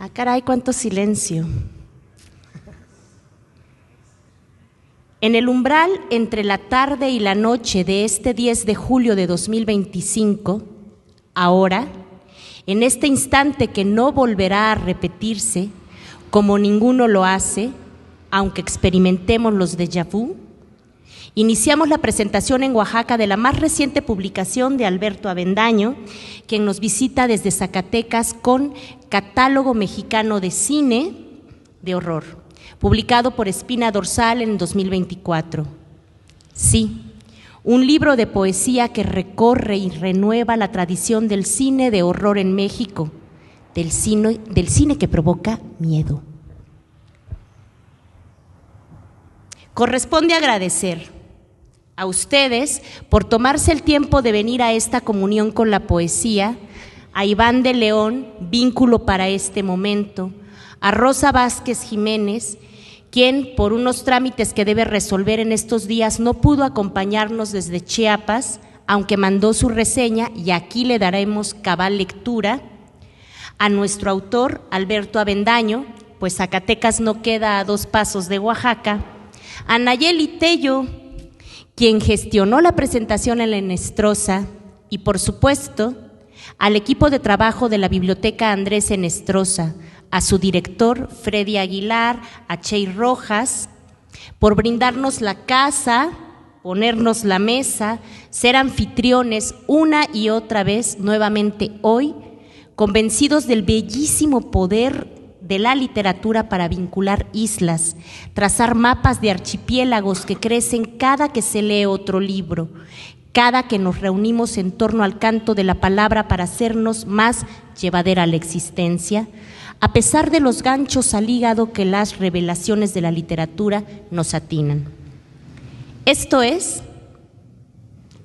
Ah, caray, cuánto silencio. En el umbral entre la tarde y la noche de este 10 de julio de 2025, ahora, en este instante que no volverá a repetirse, como ninguno lo hace, aunque experimentemos los déjà vu, iniciamos la presentación en Oaxaca de la más reciente publicación de Alberto Avendaño, quien nos visita desde Zacatecas con Catálogo Mexicano de Cine de Horror, publicado por Espina Dorsal en 2024. Sí, un libro de poesía que recorre y renueva la tradición del cine de horror en México, del cine que provoca miedo. Corresponde agradecer a ustedes por tomarse el tiempo de venir a esta comunión con la poesía, a Iván de León, vínculo para este momento, a Rosa Vázquez Jiménez, quien por unos trámites que debe resolver en estos días no pudo acompañarnos desde Chiapas, aunque mandó su reseña y aquí le daremos cabal lectura, a nuestro autor Alberto Avendaño, pues Zacatecas no queda a 2 pasos de Oaxaca, a Nayeli Tello, quien gestionó la presentación en la Enestrosa, y por supuesto al equipo de trabajo de la Biblioteca Andrés Enestrosa, a su director Freddy Aguilar, a Chey Rojas, por brindarnos la casa, ponernos la mesa, ser anfitriones una y otra vez, nuevamente hoy, convencidos del bellísimo poder de la literatura para vincular islas, trazar mapas de archipiélagos que crecen cada que se lee otro libro, cada que nos reunimos en torno al canto de la palabra para hacernos más llevadera la existencia, a pesar de los ganchos al hígado que las revelaciones de la literatura nos atinan. Esto es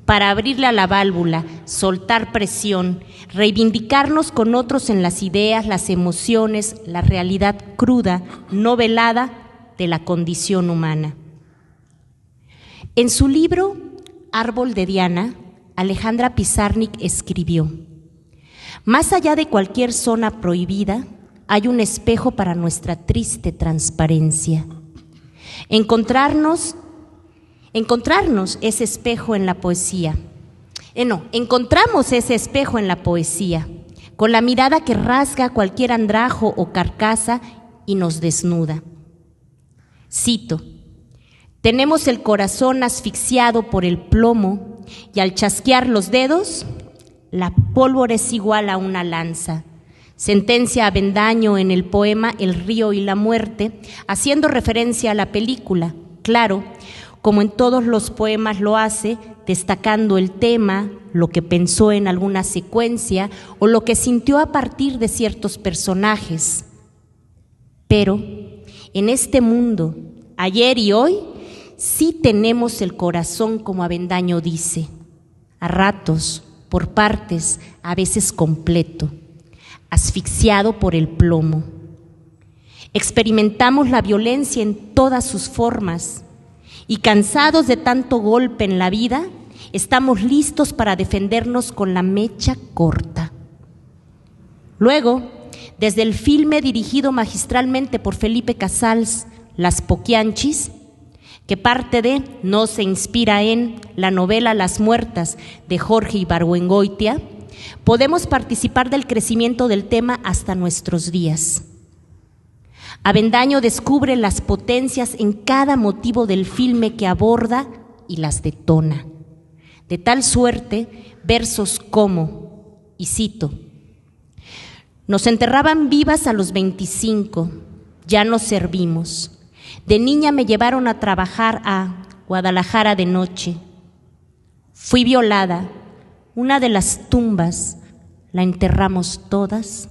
para abrirle a la válvula, soltar presión, reivindicarnos con otros en las ideas, las emociones, la realidad cruda, no velada de la condición humana. En su libro Árbol de Diana, Alejandra Pizarnik escribió: más allá de cualquier zona prohibida, hay un espejo para nuestra triste transparencia. Encontrarnos ese espejo en la poesía. Encontramos ese espejo en la poesía, con la mirada que rasga cualquier andrajo o carcasa y nos desnuda. Cito: tenemos el corazón asfixiado por el plomo y al chasquear los dedos, la pólvora es igual a una lanza. Sentencia Avendaño en el poema El río y la muerte, haciendo referencia a la película, claro, como en todos los poemas lo hace, destacando el tema, lo que pensó en alguna secuencia o lo que sintió a partir de ciertos personajes. Pero en este mundo, ayer y hoy, sí tenemos el corazón, como Avendaño dice, a ratos, por partes, a veces completo, asfixiado por el plomo. Experimentamos la violencia en todas sus formas, y cansados de tanto golpe en la vida, estamos listos para defendernos con la mecha corta. Luego, desde el filme dirigido magistralmente por Felipe Casals, Las Poquianchis, que parte de, no se inspira en, la novela Las Muertas de Jorge Ibargüengoitia, podemos participar del crecimiento del tema hasta nuestros días. Avendaño descubre las potencias en cada motivo del filme que aborda y las detona. De tal suerte, versos como, y cito: nos enterraban vivas a los 25, ya nos servimos. De niña me llevaron a trabajar a Guadalajara de noche. Fui violada, una de las tumbas, la enterramos todas.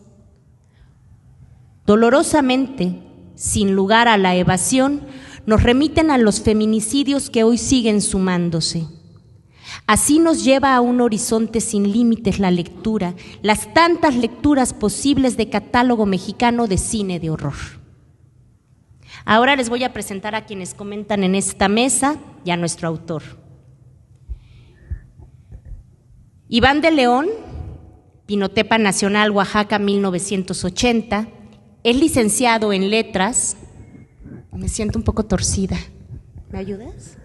Dolorosamente, sin lugar a la evasión, nos remiten a los feminicidios que hoy siguen sumándose. Así nos lleva a un horizonte sin límites la lectura, las tantas lecturas posibles de Catálogo Mexicano de Cine de Horror. Ahora les voy a presentar a quienes comentan en esta mesa y a nuestro autor. Iván de León, Pinotepa Nacional, Oaxaca, 1980, Es licenciado en Letras. Me siento un poco torcida. ¿Me ayudas?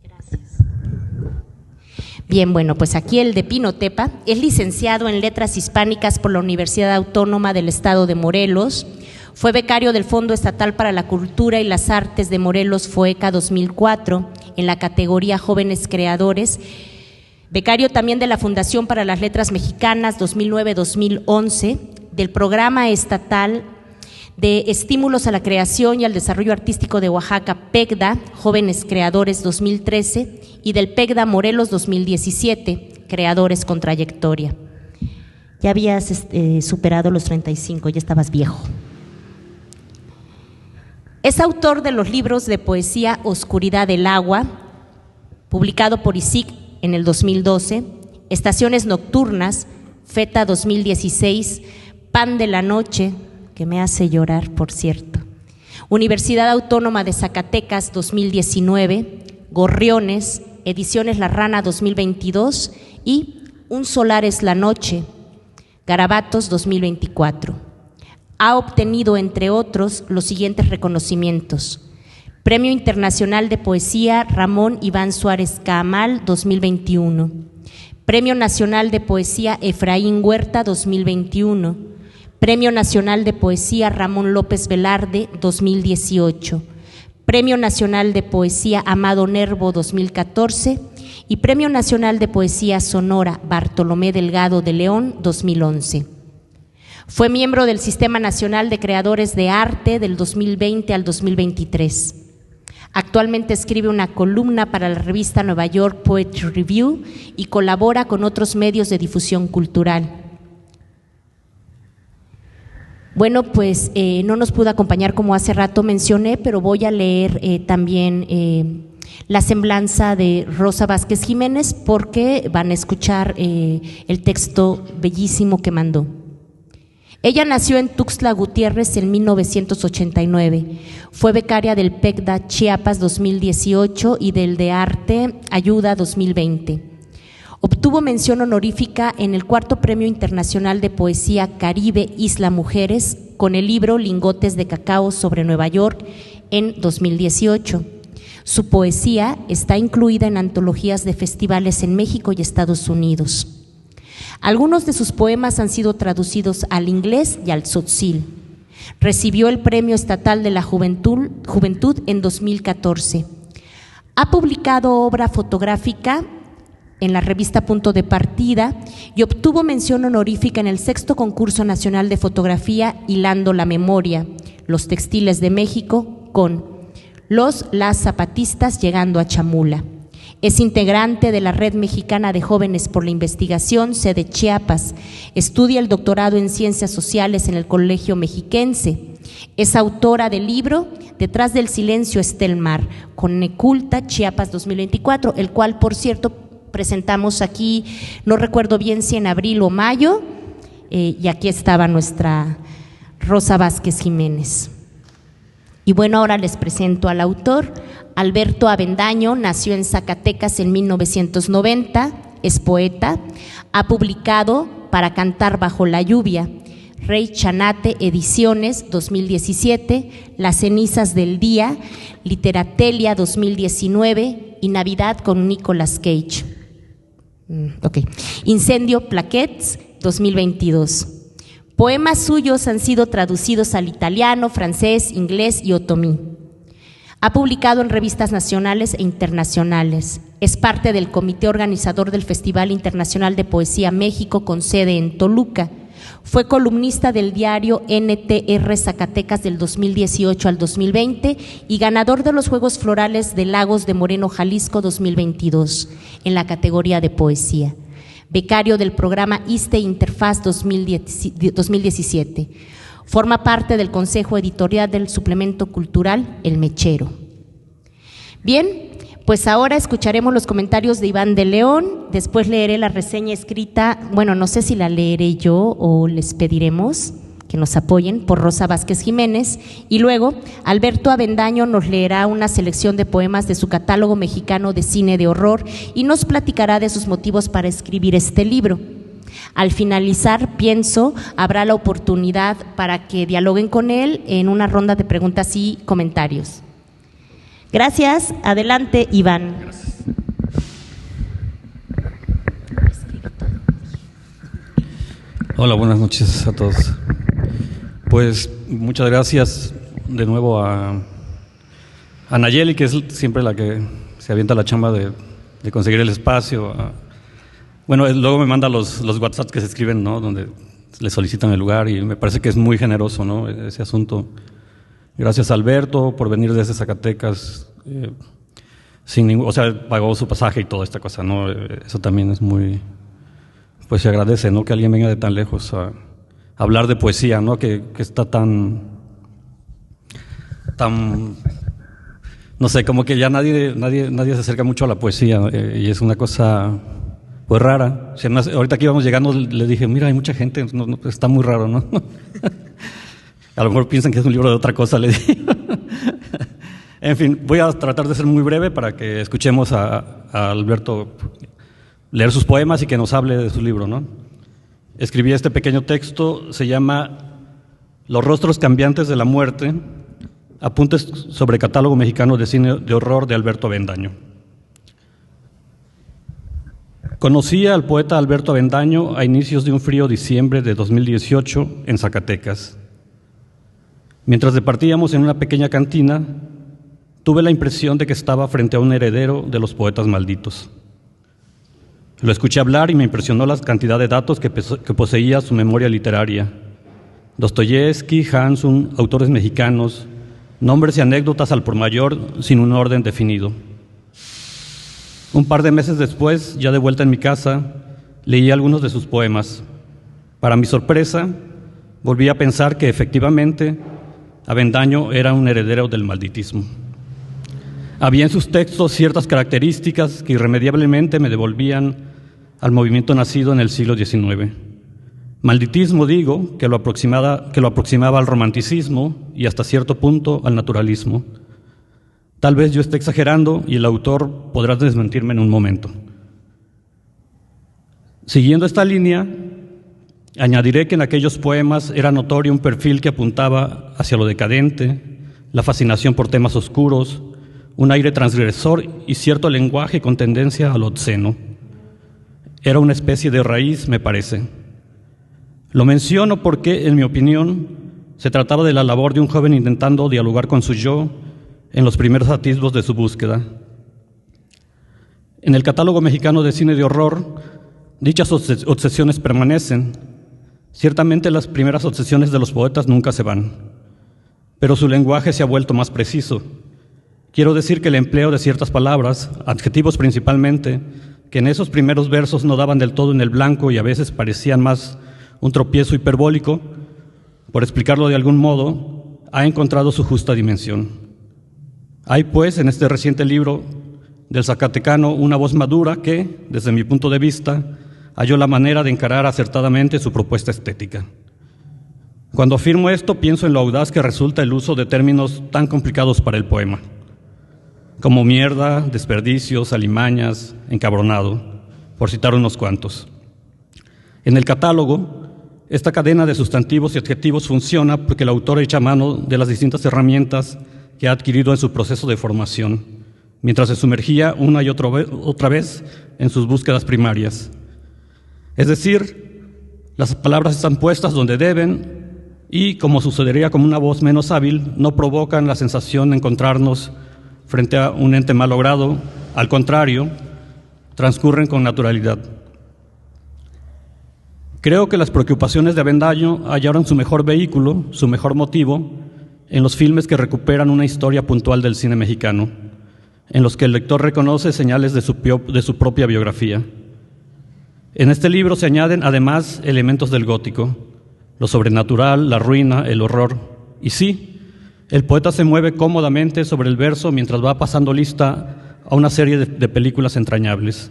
Gracias. Bien, bueno, pues aquí el de Pinotepa. Es licenciado en Letras Hispánicas por la Universidad Autónoma del Estado de Morelos. Fue becario del Fondo Estatal para la Cultura y las Artes de Morelos, FOECA 2004, en la categoría Jóvenes Creadores. Becario también de la Fundación para las Letras Mexicanas 2009-2011, del Programa Estatal de Estímulos a la Creación y al Desarrollo Artístico de Oaxaca, PECDA, Jóvenes Creadores 2013, y del PECDA Morelos 2017, Creadores con Trayectoria. Ya habías superado los 35, ya estabas viejo. Es autor de los libros de poesía Oscuridad del Agua, publicado por ISIC en el 2012, Estaciones Nocturnas, FETA 2016, Pan de la Noche, que me hace llorar, por cierto, Universidad Autónoma de Zacatecas 2019, Gorriones, Ediciones La Rana 2022 y Un solar es la noche, Garabatos 2024. Ha obtenido, entre otros, los siguientes reconocimientos: Premio Internacional de Poesía Ramón Iván Suárez Caamal 2021, Premio Nacional de Poesía Efraín Huerta 2021, Premio Nacional de Poesía Ramón López Velarde 2018, Premio Nacional de Poesía Amado Nervo 2014 y Premio Nacional de Poesía Sonora Bartolomé Delgado de León 2011. Fue miembro del Sistema Nacional de Creadores de Arte del 2020 al 2023. Actualmente escribe una columna para la revista Nueva York Poetry Review y colabora con otros medios de difusión cultural. Bueno, pues no nos pudo acompañar como hace rato mencioné, pero voy a leer también la semblanza de Rosa Vázquez Jiménez, porque van a escuchar el texto bellísimo que mandó. Ella nació en Tuxtla Gutiérrez en 1989. Fue becaria del PECDA Chiapas 2018 y del de Arte Ayuda 2020. Obtuvo mención honorífica en el 4º Premio Internacional de Poesía Caribe Isla Mujeres con el libro Lingotes de Cacao sobre Nueva York en 2018. Su poesía está incluida en antologías de festivales en México y Estados Unidos. Algunos de sus poemas han sido traducidos al inglés y al tzotzil. Recibió el Premio Estatal de la Juventud en 2014. Ha publicado obra fotográfica en la revista Punto de Partida y obtuvo mención honorífica en el 6º Concurso Nacional de Fotografía Hilando la Memoria, Los Textiles de México, con Las Zapatistas llegando a Chamula. Es integrante de la Red Mexicana de Jóvenes por la Investigación, sede Chiapas. Estudia el doctorado en Ciencias Sociales en el Colegio Mexiquense. Es autora del libro Detrás del silencio está el mar, con Neculta, Chiapas 2024, el cual, por cierto, presentamos aquí, no recuerdo bien si en abril o mayo, y aquí estaba nuestra Rosa Vázquez Jiménez. Y bueno, ahora les presento al autor. Alberto Avendaño nació en Zacatecas en 1990, es poeta, ha publicado Para cantar bajo la lluvia, Rey Chanate Ediciones 2017, Las cenizas del día, Literatelia 2019 y Navidad con Nicolas Cage. Incendio Plaquets 2022. Poemas suyos han sido traducidos al italiano, francés, inglés y otomí. Ha publicado en revistas nacionales e internacionales. Es parte del comité organizador del Festival Internacional de Poesía México con sede en Toluca. Fue columnista del diario NTR Zacatecas del 2018 al 2020 y ganador de los Juegos Florales de Lagos de Moreno, Jalisco 2022 en la categoría de poesía. Becario del programa ISTE Interfaz 2017. Forma parte del Consejo Editorial del suplemento cultural El Mechero. Bien, pues ahora escucharemos los comentarios de Iván de León, después leeré la reseña escrita, bueno, no sé si la leeré yo o les pediremos que nos apoyen, por Rosa Vázquez Jiménez, y luego Alberto Avendaño nos leerá una selección de poemas de su catálogo mexicano de cine de horror y nos platicará de sus motivos para escribir este libro. Al finalizar, pienso, habrá la oportunidad para que dialoguen con él en una ronda de preguntas y comentarios. Gracias. Adelante, Iván. Gracias. Hola, buenas noches a todos. Pues muchas gracias de nuevo a Nayeli, que es siempre la que se avienta la chamba de conseguir el espacio. Bueno, luego me manda los WhatsApp que se escriben, ¿no?, donde le solicitan el lugar, y me parece que es muy generoso, ¿no?, ese asunto. Gracias a Alberto por venir desde Zacatecas, o sea, pagó su pasaje y toda esta cosa, ¿no? Eso también es muy, pues se agradece, ¿no?, que alguien venga de tan lejos a hablar de poesía, ¿no?, que está tan, no sé, como que ya nadie se acerca mucho a la poesía, y es una cosa pues rara. O sea, ahorita que íbamos llegando le dije, mira, hay mucha gente, no, está muy raro, ¿no? A lo mejor piensan que es un libro de otra cosa, le dije. En fin, voy a tratar de ser muy breve para que escuchemos a Alberto leer sus poemas y que nos hable de su libro, ¿no? Escribí este pequeño texto, se llama Los rostros cambiantes de la muerte, apuntes sobre catálogo mexicano de cine de horror de Alberto Avendaño. Conocí al poeta Alberto Avendaño a inicios de un frío diciembre de 2018 en Zacatecas. Mientras departíamos en una pequeña cantina, tuve la impresión de que estaba frente a un heredero de los poetas malditos. Lo escuché hablar y me impresionó la cantidad de datos que poseía su memoria literaria. Dostoyevsky, Hansun, autores mexicanos, nombres y anécdotas al por mayor sin un orden definido. Un par de meses después, ya de vuelta en mi casa, leí algunos de sus poemas. Para mi sorpresa, volví a pensar que efectivamente Avendaño era un heredero del malditismo. Había en sus textos ciertas características que irremediablemente me devolvían al movimiento nacido en el siglo XIX. Malditismo, digo, que lo aproximaba al romanticismo y hasta cierto punto al naturalismo. Tal vez yo esté exagerando y el autor podrá desmentirme en un momento. Siguiendo esta línea, añadiré que en aquellos poemas era notorio un perfil que apuntaba hacia lo decadente, la fascinación por temas oscuros, un aire transgresor y cierto lenguaje con tendencia a lo obsceno. Era una especie de raíz, me parece. Lo menciono porque, en mi opinión, se trataba de la labor de un joven intentando dialogar con su yo en los primeros atisbos de su búsqueda. En el catálogo mexicano de cine de horror, dichas obsesiones permanecen. Ciertamente las primeras obsesiones de los poetas nunca se van, pero su lenguaje se ha vuelto más preciso. Quiero decir que el empleo de ciertas palabras, adjetivos principalmente, que en esos primeros versos no daban del todo en el blanco y a veces parecían más un tropiezo hiperbólico, por explicarlo de algún modo, ha encontrado su justa dimensión. Hay, pues, en este reciente libro del zacatecano una voz madura que, desde mi punto de vista, halló la manera de encarar acertadamente su propuesta estética. Cuando afirmo esto, pienso en lo audaz que resulta el uso de términos tan complicados para el poema, como mierda, desperdicios, alimañas, encabronado, por citar unos cuantos. En el catálogo, esta cadena de sustantivos y adjetivos funciona porque el autor echa mano de las distintas herramientas que ha adquirido en su proceso de formación, mientras se sumergía una y otra vez en sus búsquedas primarias. Es decir, las palabras están puestas donde deben y, como sucedería con una voz menos hábil, no provocan la sensación de encontrarnos frente a un ente malogrado. Al contrario, transcurren con naturalidad. Creo que las preocupaciones de Avendaño hallaron su mejor vehículo, su mejor motivo, en los filmes que recuperan una historia puntual del cine mexicano, en los que el lector reconoce señales de su propia biografía. En este libro se añaden además elementos del gótico, lo sobrenatural, la ruina, el horror. Y sí, el poeta se mueve cómodamente sobre el verso mientras va pasando lista a una serie de películas entrañables.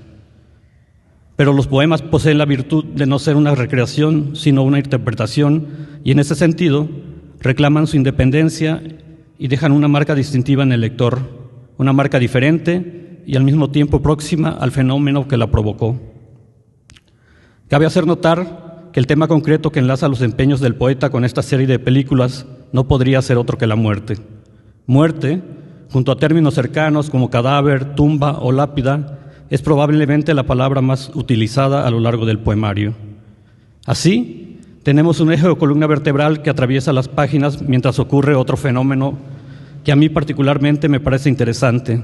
Pero los poemas poseen la virtud de no ser una recreación, sino una interpretación, y en ese sentido reclaman su independencia y dejan una marca distintiva en el lector, una marca diferente y al mismo tiempo próxima al fenómeno que la provocó. Cabe hacer notar que el tema concreto que enlaza los empeños del poeta con esta serie de películas no podría ser otro que la muerte. Muerte, junto a términos cercanos como cadáver, tumba o lápida, es probablemente la palabra más utilizada a lo largo del poemario. Así, tenemos un eje o columna vertebral que atraviesa las páginas mientras ocurre otro fenómeno que a mí particularmente me parece interesante.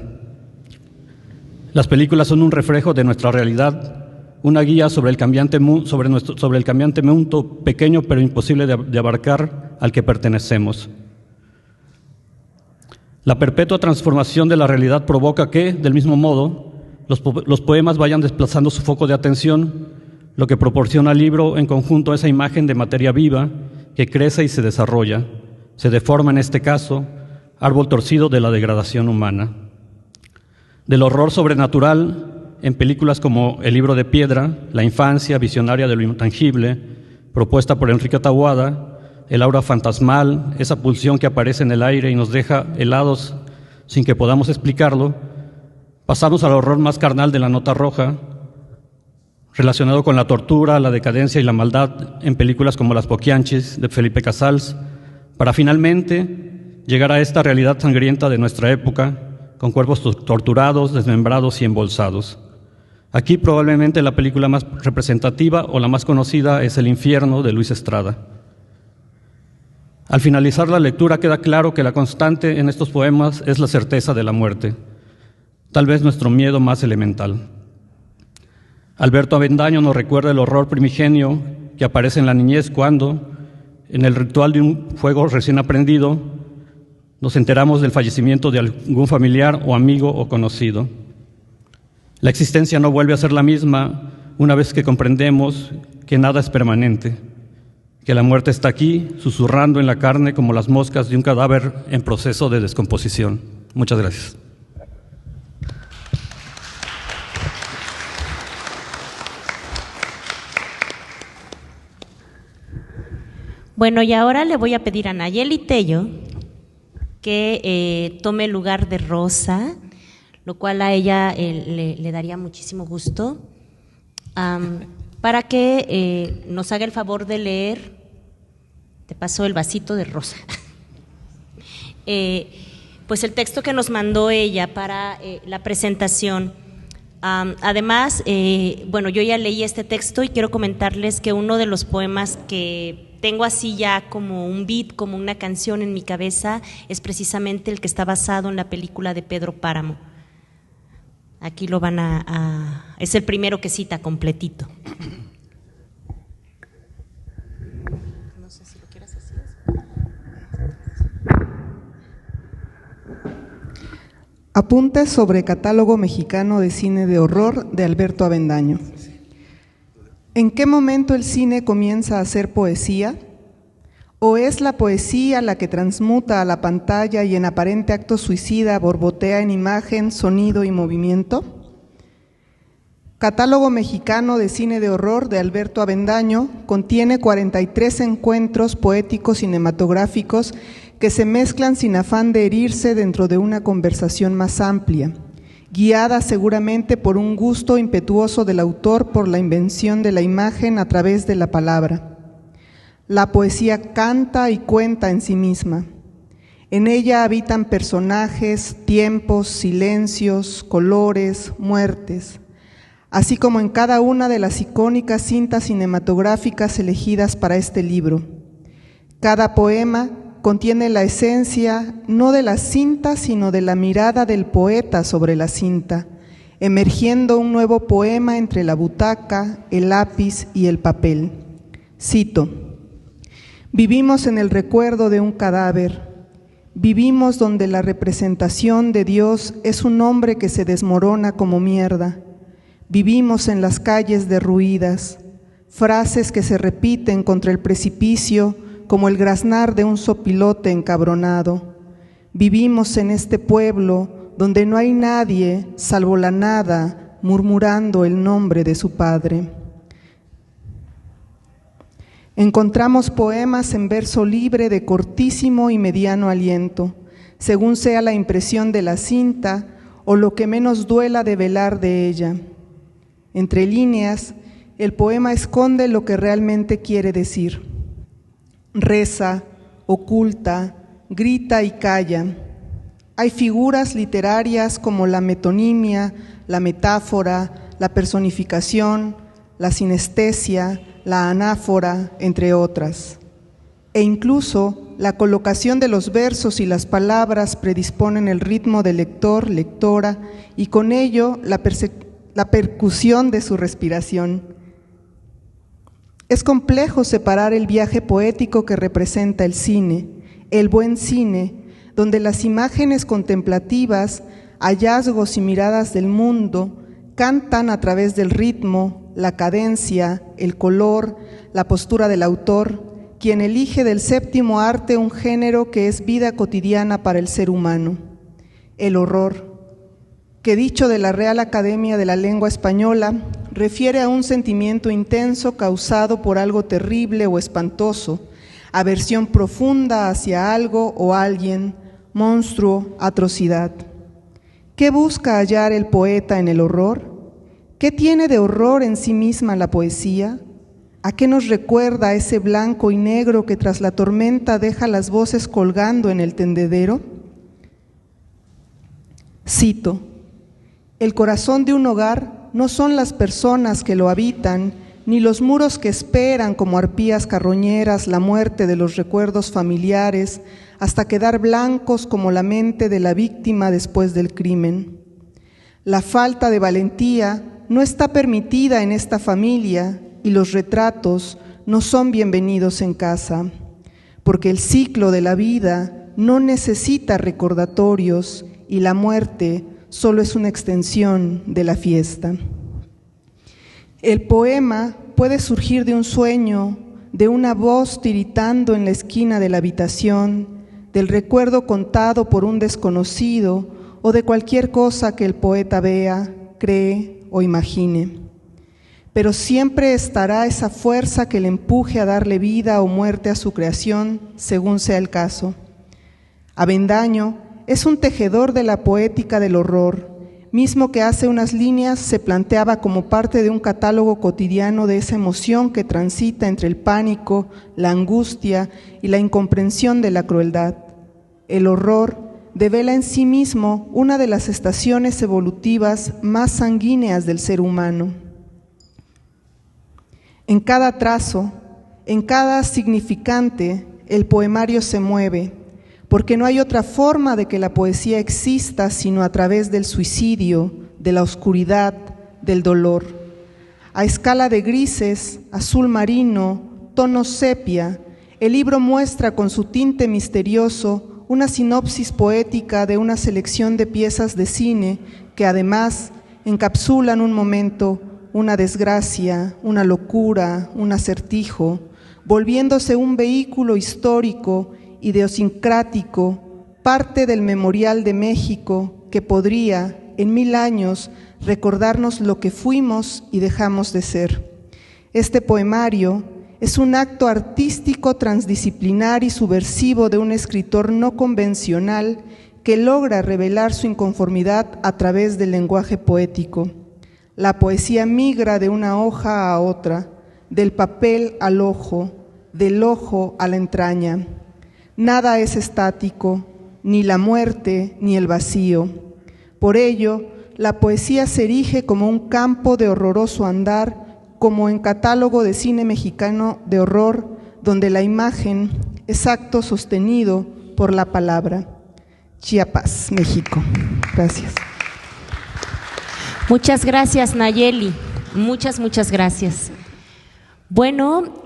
Las películas son un reflejo de nuestra realidad, una guía sobre el cambiante mundo pequeño pero imposible de abarcar al que pertenecemos. La perpetua transformación de la realidad provoca que, del mismo modo, los poemas vayan desplazando su foco de atención, lo que proporciona al libro en conjunto esa imagen de materia viva que crece y se desarrolla, se deforma en este caso, árbol torcido de la degradación humana. Del horror sobrenatural, en películas como El libro de piedra, La infancia visionaria de lo intangible, propuesta por Enrique Taboada, el aura fantasmal, esa pulsión que aparece en el aire y nos deja helados sin que podamos explicarlo, pasamos al horror más carnal de La nota roja, relacionado con la tortura, la decadencia y la maldad en películas como Las Poquianchis de Felipe Casals, para finalmente llegar a esta realidad sangrienta de nuestra época, con cuerpos torturados, desmembrados y embolsados. Aquí probablemente la película más representativa o la más conocida es El infierno de Luis Estrada. Al finalizar la lectura queda claro que la constante en estos poemas es la certeza de la muerte, tal vez nuestro miedo más elemental. Alberto Avendaño nos recuerda el horror primigenio que aparece en la niñez cuando, en el ritual de un fuego recién aprendido, nos enteramos del fallecimiento de algún familiar o amigo o conocido. La existencia no vuelve a ser la misma una vez que comprendemos que nada es permanente, que la muerte está aquí, susurrando en la carne como las moscas de un cadáver en proceso de descomposición. Muchas gracias. Bueno, y ahora le voy a pedir a Nayeli Tello que tome el lugar de Rosa, lo cual a ella le daría muchísimo gusto, para que nos haga el favor de leer. Te paso el vasito de Rosa. Pues el texto que nos mandó ella para la presentación. Además, bueno, yo ya leí este texto y quiero comentarles que uno de los poemas que tengo así ya como un beat, como una canción en mi cabeza, es precisamente el que está basado en la película de Pedro Páramo. Aquí lo van es el primero que cita completito. No sé si lo quieras así. Apuntes sobre Catálogo Mexicano de Cine de Horror de Alberto Avendaño. ¿En qué momento el cine comienza a ser poesía? ¿O es la poesía la que transmuta a la pantalla y en aparente acto suicida borbotea en imagen, sonido y movimiento? Catálogo Mexicano de Cine de Horror de Alberto Avendaño contiene 43 encuentros poéticos cinematográficos que se mezclan sin afán de herirse dentro de una conversación más amplia, guiada seguramente por un gusto impetuoso del autor por la invención de la imagen a través de la palabra. La poesía canta y cuenta en sí misma. En ella habitan personajes, tiempos, silencios, colores, muertes, así como en cada una de las icónicas cintas cinematográficas elegidas para este libro. Cada poema contiene la esencia no de la cinta, sino de la mirada del poeta sobre la cinta, emergiendo un nuevo poema entre la butaca, el lápiz y el papel. Cito: vivimos en el recuerdo de un cadáver, vivimos donde la representación de Dios es un hombre que se desmorona como mierda, vivimos en las calles derruidas, frases que se repiten contra el precipicio como el graznar de un sopilote encabronado. Vivimos en este pueblo donde no hay nadie salvo la nada murmurando el nombre de su padre. Encontramos poemas en verso libre de cortísimo y mediano aliento, según sea la impresión de la cinta o lo que menos duela develar de ella. Entre líneas, el poema esconde lo que realmente quiere decir. Reza, oculta, grita y calla. Hay figuras literarias como la metonimia, la metáfora, la personificación, la sinestesia, la anáfora, entre otras. E incluso la colocación de los versos y las palabras predisponen el ritmo del lector, lectora, y con ello la percusión de su respiración. Es complejo separar el viaje poético que representa el cine, el buen cine, donde las imágenes contemplativas, hallazgos y miradas del mundo cantan a través del ritmo, la cadencia, el color, la postura del autor, quien elige del séptimo arte un género que es vida cotidiana para el ser humano, el horror, que dicho de la Real Academia de la Lengua Española, refiere a un sentimiento intenso causado por algo terrible o espantoso, aversión profunda hacia algo o alguien, monstruo, atrocidad. ¿Qué busca hallar el poeta en el horror? ¿Qué tiene de horror en sí misma la poesía? ¿A qué nos recuerda ese blanco y negro que tras la tormenta deja las voces colgando en el tendedero? Cito: el corazón de un hogar no son las personas que lo habitan, ni los muros que esperan como arpías carroñeras la muerte de los recuerdos familiares hasta quedar blancos como la mente de la víctima después del crimen. La falta de valentía no está permitida en esta familia y los retratos no son bienvenidos en casa, porque el ciclo de la vida no necesita recordatorios y la muerte solo es una extensión de la fiesta. El poema puede surgir de un sueño, de una voz tiritando en la esquina de la habitación, del recuerdo contado por un desconocido o de cualquier cosa que el poeta vea, cree o imagine. Pero siempre estará esa fuerza que le empuje a darle vida o muerte a su creación, según sea el caso. Avendaño es un tejedor de la poética del horror, mismo que hace unas líneas se planteaba como parte de un catálogo cotidiano de esa emoción que transita entre el pánico, la angustia y la incomprensión de la crueldad. El horror devela en sí mismo una de las estaciones evolutivas más sanguíneas del ser humano. En cada trazo, en cada significante, el poemario se mueve, porque no hay otra forma de que la poesía exista sino a través del suicidio, de la oscuridad, del dolor. A escala de grises, azul marino, tono sepia, el libro muestra con su tinte misterioso una sinopsis poética de una selección de piezas de cine que además encapsulan un momento, una desgracia, una locura, un acertijo, volviéndose un vehículo histórico, idiosincrático, parte del memorial de México que podría, en 1000 años, recordarnos lo que fuimos y dejamos de ser. Este poemario es un acto artístico transdisciplinar y subversivo de un escritor no convencional que logra revelar su inconformidad a través del lenguaje poético. La poesía migra de una hoja a otra, del papel al ojo, del ojo a la entraña. Nada es estático, ni la muerte ni el vacío. Por ello, la poesía se erige como un campo de horroroso andar, como en catálogo de cine mexicano de horror, donde la imagen es acto sostenido por la palabra. Chiapas, México. Gracias. Muchas gracias, Nayeli. Muchas gracias. Bueno,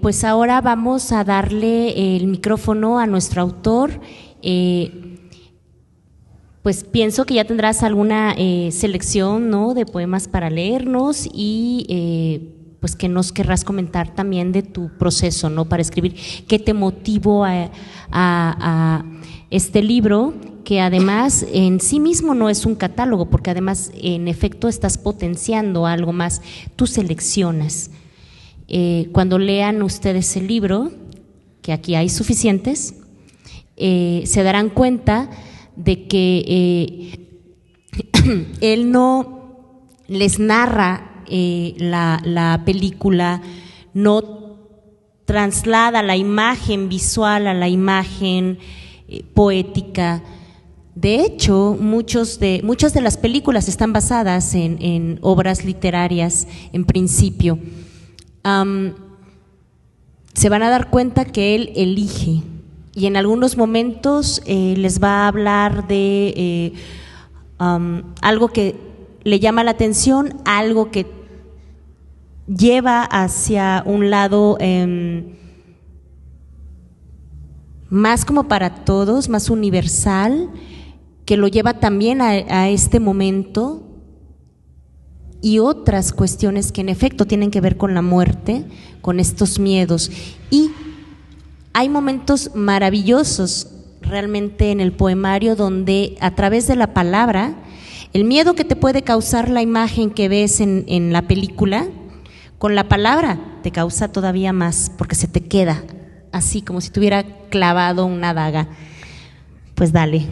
pues ahora vamos a darle el micrófono a nuestro autor. Pues pienso que ya tendrás alguna selección, ¿no?, de poemas para leernos y pues que nos querrás comentar también de tu proceso, ¿no?, para escribir. ¿Qué te motivó a este libro, que además en sí mismo no es un catálogo, porque además en efecto estás potenciando algo más, tú seleccionas? Cuando lean ustedes el libro, que aquí hay suficientes, se darán cuenta de que él no les narra la película no traslada la imagen visual a la imagen poética. De hecho, muchas de las películas están basadas en obras literarias en principio. Se van a dar cuenta que él elige, y en algunos momentos les va a hablar de algo que le llama la atención, algo que lleva hacia un lado más como para todos, más universal, que lo lleva también a este momento, y otras cuestiones que en efecto tienen que ver con la muerte, con estos miedos. Y hay momentos maravillosos realmente en el poemario donde a través de la palabra, el miedo que te puede causar la imagen que ves en la película, con la palabra te causa todavía más, porque se te queda así como si te hubiera clavado una daga. Pues dale.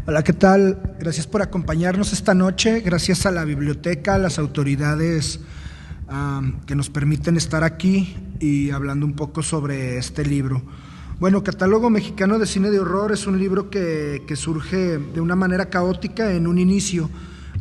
Hola, ¿qué tal? Gracias por acompañarnos esta noche, gracias a la biblioteca, a las autoridades que nos permiten estar aquí y hablando un poco sobre este libro. Bueno, Catálogo Mexicano de Cine de Horror es un libro que surge de una manera caótica en un inicio.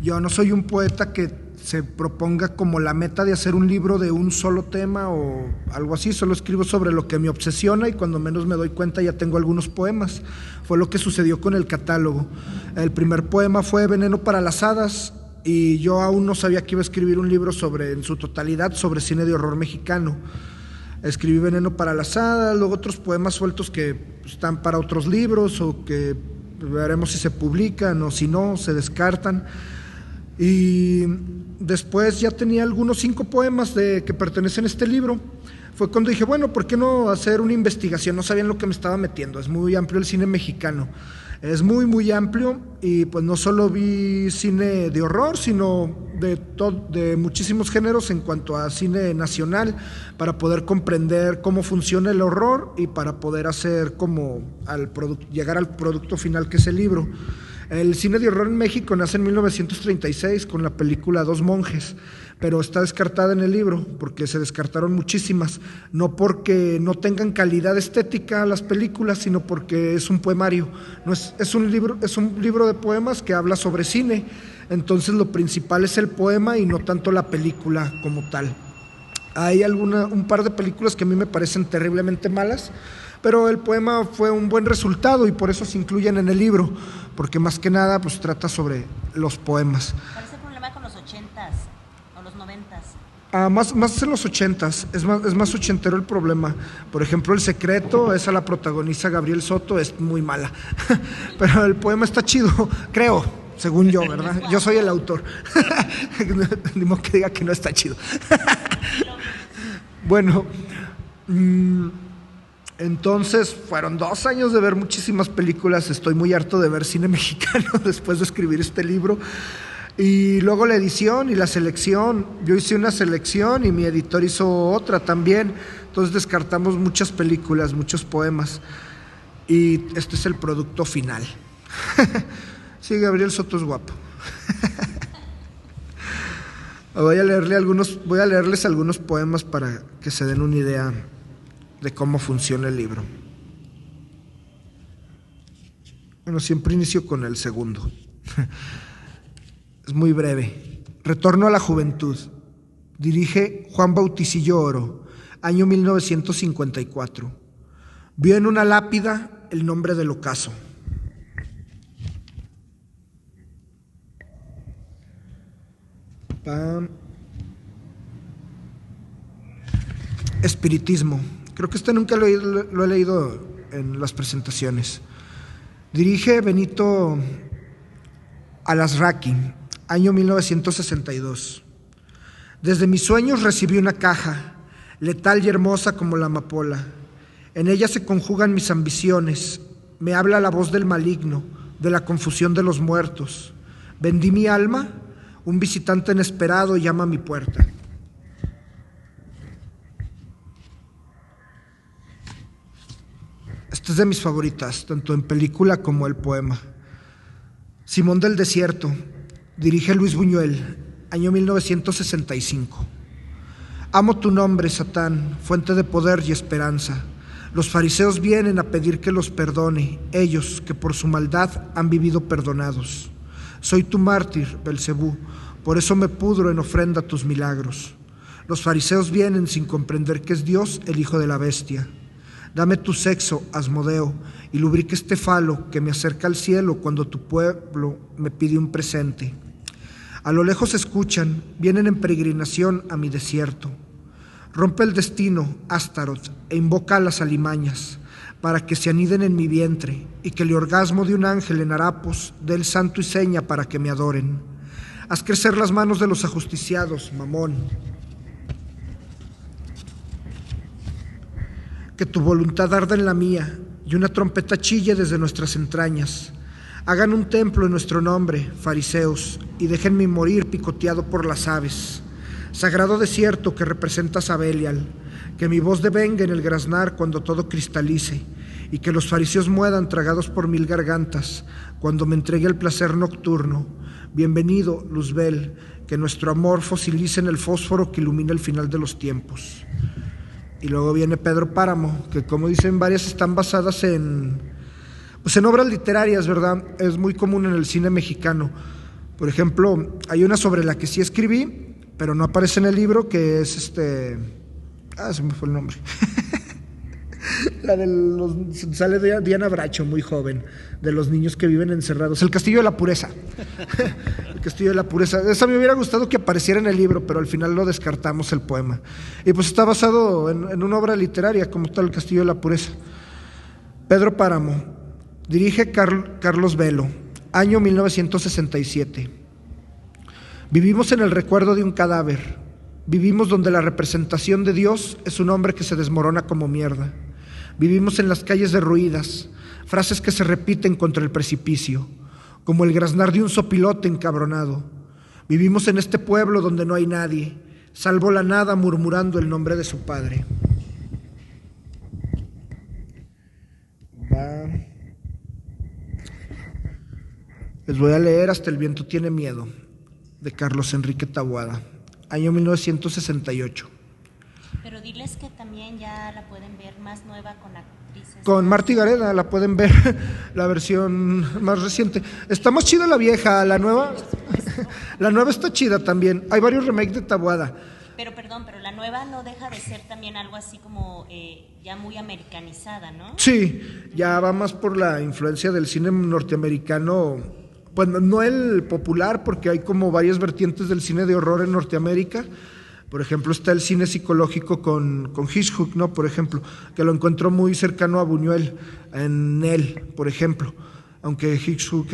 Yo no soy un poeta que se proponga como la meta de hacer un libro de un solo tema o algo así, solo escribo sobre lo que me obsesiona y cuando menos me doy cuenta ya tengo algunos poemas. Fue lo que sucedió con el catálogo. El primer poema fue Veneno para las hadas y yo aún no sabía que iba a escribir un libro en su totalidad sobre cine de horror mexicano. Escribí Veneno para las hadas, luego otros poemas sueltos que están para otros libros o que veremos si se publican o si no, se descartan. Y después ya tenía algunos 5 poemas que pertenecen a este libro. Fue cuando dije, bueno, ¿por qué no hacer una investigación? No sabía en lo que me estaba metiendo, es muy amplio el cine mexicano, es muy, muy amplio y pues no solo vi cine de horror, sino de muchísimos géneros en cuanto a cine nacional, para poder comprender cómo funciona el horror y para poder hacer llegar al producto final que es el libro. El cine de horror en México nace en 1936 con la película Dos monjes, pero está descartada en el libro porque se descartaron muchísimas, no porque no tengan calidad estética las películas, sino porque es un poemario, es un libro de poemas que habla sobre cine, entonces lo principal es el poema y no tanto la película como tal. Hay un par de películas que a mí me parecen terriblemente malas, pero el poema fue un buen resultado y por eso se incluyen en el libro, porque más que nada pues trata sobre los poemas. Parece problema con los 80s o los 90s. Más en los 80s, es más ochentero el problema. Por ejemplo, El Secreto, esa la protagoniza Gabriel Soto, es muy mala, pero el poema está chido, creo, según yo, ¿verdad? Yo soy el autor, ni modo que diga que no está chido. Bueno, entonces fueron 2 años de ver muchísimas películas, estoy muy harto de ver cine mexicano después de escribir este libro. Y luego la edición y la selección, yo hice una selección y mi editor hizo otra también, entonces descartamos muchas películas, muchos poemas y este es el producto final. Sí, Gabriel Soto es guapo. Voy a leerles algunos poemas para que se den una idea de cómo funciona el libro. Bueno, siempre inicio con el segundo. Es muy breve. Retorno a la juventud. Dirige Juan Bautizillo Oro, año 1954. Vio en una lápida el nombre del ocaso. Espiritismo. Creo que este nunca lo he leído en las presentaciones. Dirige Benito Alasraqui, año 1962. Desde mis sueños recibí una caja, letal y hermosa como la amapola. En ella se conjugan mis ambiciones. Me habla la voz del maligno, de la confusión de los muertos. Vendí mi alma, un visitante inesperado llama a mi puerta. Esta es de mis favoritas, tanto en película como el poema. Simón del Desierto. Dirige Luis Buñuel, año 1965. Amo tu nombre, Satán, fuente de poder y esperanza. Los fariseos vienen a pedir que los perdone, ellos que por su maldad han vivido perdonados. Soy tu mártir, Belcebú, por eso me pudro en ofrenda a tus milagros. Los fariseos vienen sin comprender que es Dios el hijo de la bestia. Dame tu sexo, Asmodeo, y lubrique este falo que me acerca al cielo cuando tu pueblo me pide un presente. A lo lejos escuchan, vienen en peregrinación a mi desierto. Rompe el destino, Astaroth, e invoca a las alimañas, para que se aniden en mi vientre, y que el orgasmo de un ángel en harapos dé el santo y seña para que me adoren. Haz crecer las manos de los ajusticiados, Mamón. Que tu voluntad arda en la mía, y una trompeta chille desde nuestras entrañas. Hagan un templo en nuestro nombre, fariseos, y déjenme morir picoteado por las aves. Sagrado desierto que representas a Belial, que mi voz devenga en el graznar cuando todo cristalice, y que los fariseos mueran tragados por 1000 gargantas, cuando me entregue el placer nocturno. Bienvenido, Luzbel, que nuestro amor fosilice en el fósforo que ilumina el final de los tiempos. Y luego viene Pedro Páramo, que como dicen varias están basadas en obras literarias, ¿verdad? Es muy común en el cine mexicano. Por ejemplo, hay una sobre la que sí escribí, pero no aparece en el libro, que es se me fue el nombre. La sale Diana Bracho, muy joven, de los niños que viven encerrados. El Castillo de la Pureza. El Castillo de la Pureza. Esa me hubiera gustado que apareciera en el libro, pero al final lo descartamos el poema. Y pues está basado en una obra literaria, como tal, El Castillo de la Pureza. Pedro Páramo. Dirige Carlos Velo, año 1967. Vivimos en el recuerdo de un cadáver. Vivimos donde la representación de Dios es un hombre que se desmorona como mierda. Vivimos en las calles derruidas, frases que se repiten contra el precipicio, como el graznar de un sopilote encabronado. Vivimos en este pueblo donde no hay nadie, salvo la nada murmurando el nombre de su padre. Les voy a leer Hasta el viento tiene miedo, de Carlos Enrique Taboada, año 1968. Pero diles que también ya la pueden ver más nueva con actrices. Con Martí Gareda la pueden ver, la versión más reciente. Está más chida la vieja, la nueva. La nueva está chida también. Hay varios remakes de Taboada. Pero la nueva no deja de ser también algo así como ya muy americanizada, ¿no? Sí, ya va más por la influencia del cine norteamericano. Pues no el popular, porque hay como varias vertientes del cine de horror en Norteamérica. Por ejemplo, está el cine psicológico con Hitchcock, ¿no? Por ejemplo, que lo encontró muy cercano a Buñuel en él, por ejemplo. Aunque Hitchcock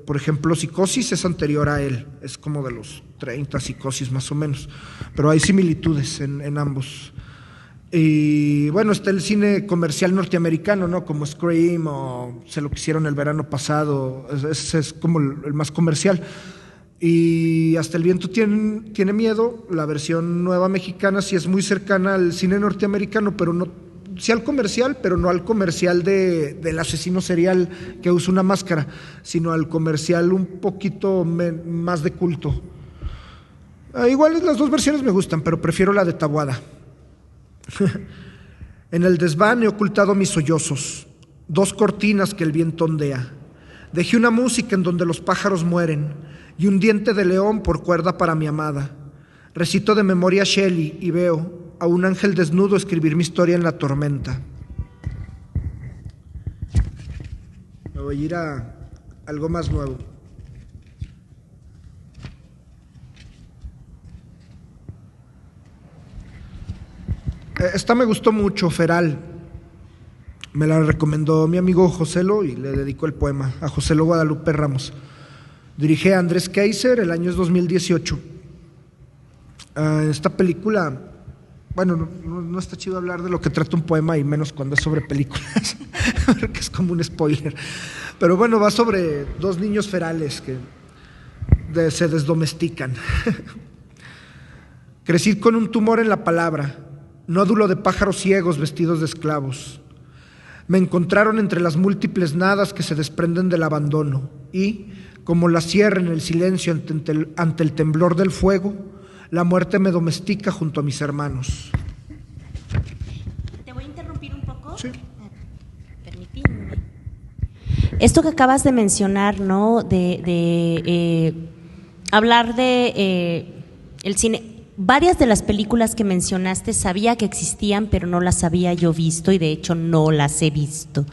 por ejemplo, Psicosis es anterior a él, es como de los 30, Psicosis más o menos. Pero hay similitudes en ambos. Y bueno, está el cine comercial norteamericano, ¿no? Como Scream o Se lo que hicieron el verano pasado, ese es como el más comercial. Y Hasta el viento tiene miedo, la versión nueva mexicana sí es muy cercana al cine norteamericano, pero no, sí al comercial, pero no al comercial del asesino serial que usa una máscara, sino al comercial un poquito más de culto. Igual las dos versiones me gustan, pero prefiero la de Taboada. En el desván he ocultado mis sollozos, 2 cortinas que el viento ondea. Dejé una música en donde los pájaros mueren y un diente de león por cuerda para mi amada. Recito de memoria Shelley y veo a un ángel desnudo escribir mi historia en la tormenta. Me voy a ir a algo más nuevo. Esta me gustó mucho, Feral. Me la recomendó mi amigo Joselo y le dedico el poema a Joselo Guadalupe Ramos. Dirige a Andrés Kaiser, el año es 2018. Esta película, bueno, no está chido hablar de lo que trata un poema y menos cuando es sobre películas, porque es como un spoiler. Pero bueno, va sobre 2 niños ferales que se desdomestican. Crecí con un tumor en la palabra, nódulo de pájaros ciegos vestidos de esclavos. Me encontraron entre las múltiples nadas que se desprenden del abandono y, como la sierra en el silencio ante el temblor del fuego, la muerte me domestica junto a mis hermanos. ¿Te voy a interrumpir un poco? Sí. Permitidme. Esto que acabas de mencionar, ¿no? De hablar de el cine. Varias de las películas que mencionaste sabía que existían, pero no las había yo visto y de hecho no las he visto.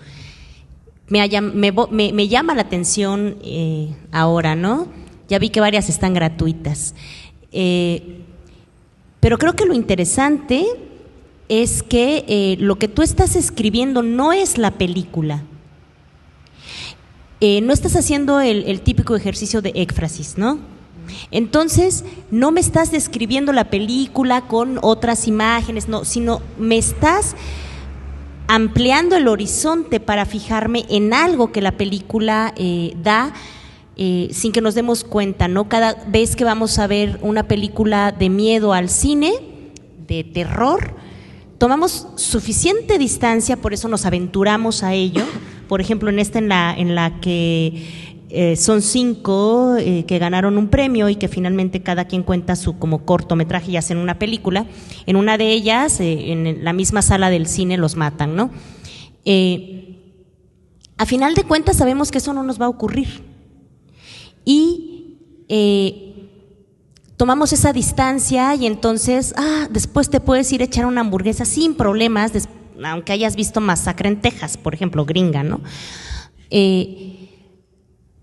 Me llama la atención ahora, ¿no? Ya vi que varias están gratuitas. Pero creo que lo interesante es que lo que tú estás escribiendo no es la película. No estás haciendo el típico ejercicio de éfrasis, ¿no? Entonces, no me estás describiendo la película con otras imágenes, no, sino me estás ampliando el horizonte para fijarme en algo que la película da sin que nos demos cuenta, ¿no? Cada vez que vamos a ver una película de miedo al cine, de terror, tomamos suficiente distancia, por eso nos aventuramos a ello. Por ejemplo, en esta en la que son 5 que ganaron un premio y que finalmente cada quien cuenta su como cortometraje y hacen una película. En una de ellas, en la misma sala del cine, los matan, ¿no? A final de cuentas sabemos que eso no nos va a ocurrir. Y tomamos esa distancia y entonces, después te puedes ir a echar una hamburguesa sin problemas, aunque hayas visto Masacre en Texas, por ejemplo, gringa, ¿no?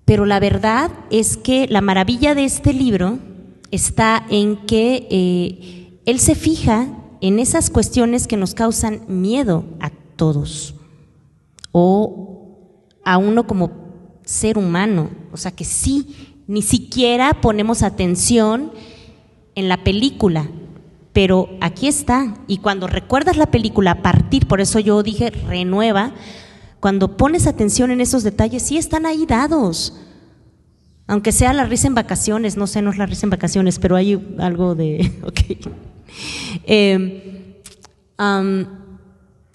Pero la verdad es que la maravilla de este libro está en que él se fija en esas cuestiones que nos causan miedo a todos o a uno como ser humano. O sea que sí, ni siquiera ponemos atención en la película, pero aquí está. Y cuando recuerdas la película a partir, por eso yo dije renueva, cuando pones atención en esos detalles, sí están ahí dados. Aunque sea La risa en vacaciones, no sé, no es La risa en vacaciones, pero hay algo de… Okay.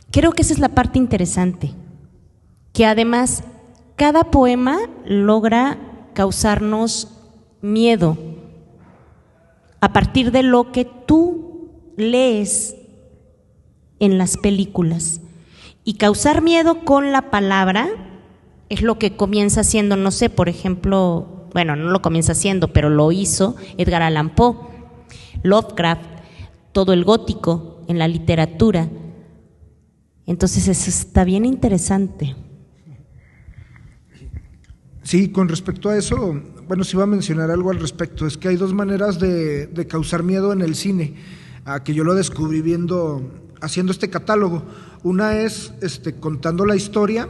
Creo que esa es la parte interesante, que además cada poema logra causarnos miedo a partir de lo que tú lees en las películas. Y causar miedo con la palabra es lo que comienza haciendo, no sé, por ejemplo, bueno, no lo comienza haciendo, pero lo hizo Edgar Allan Poe, Lovecraft, todo el gótico en la literatura. Entonces eso está bien interesante. Sí, con respecto a eso, bueno, sí iba a mencionar algo al respecto. Es que hay 2 maneras de causar miedo en el cine, que yo lo descubrí haciendo este catálogo. Una es contando la historia,